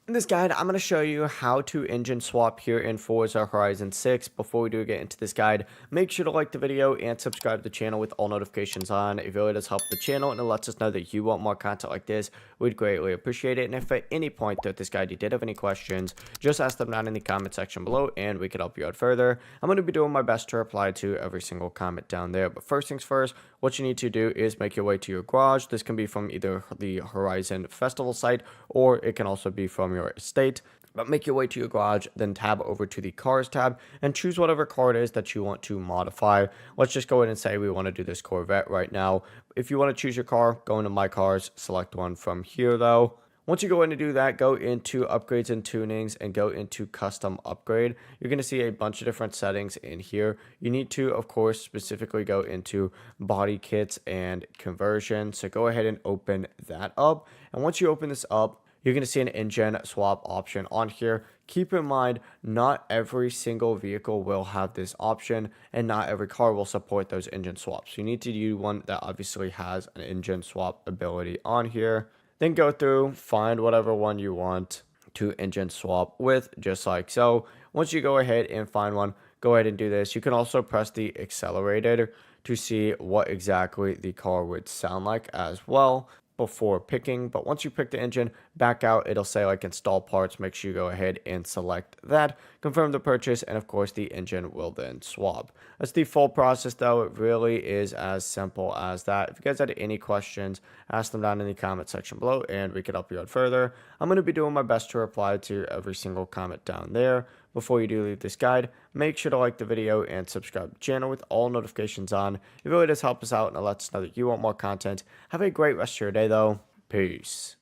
In this guide, I'm going to show you how to engine swap here in Forza Horizon 6. Before we do get into this guide, make sure to like the video and subscribe to the channel with all notifications on. It really does help the channel and it lets us know that you want more content like this. We'd greatly appreciate it. And if at any point throughout this guide you did have any questions, just ask them down in the comment section below and we can help you out further. I'm going to be doing my best to reply to every single comment down there. But first things first, what you need to do is make your way to your garage. This can be from either the Horizon Festival site or it can also be from your estate. But make your way to your garage, then tab over to the cars tab and choose whatever car it is that you want to modify. Let's just go ahead and say we want to do this Corvette right now. If you want to choose your car, go into my cars, select one from here though. Once you go in to do that, go into upgrades and tunings and go into custom upgrade. You're going to see a bunch of different settings in here. You need to, of course, specifically go into body kits and conversion. So go ahead and open that up. And once you open this up, you're going to see an engine swap option on here. Keep in mind, not every single vehicle will have this option and not every car will support those engine swaps. You need to use one that obviously has an engine swap ability on here. Then go through, find whatever one you want to engine swap with, just like so. Once you go ahead and find one, go ahead and do this. You can also press the accelerator to see what exactly the car would sound like as well before picking. But once you pick the engine, back out, it'll say like install parts. Make sure you go ahead and select that, confirm the purchase, and of course the engine will then swap. That's the full process though. It really is as simple as that. If you guys had any questions, ask them down in the comment section below and we can help you out further. I'm going to be doing my best to reply to every single comment down there. Before you do leave this guide, make sure to like the video and subscribe to the channel with all notifications on. It really does help us out and it lets us know that you want more content. Have a great rest of your day though. Peace.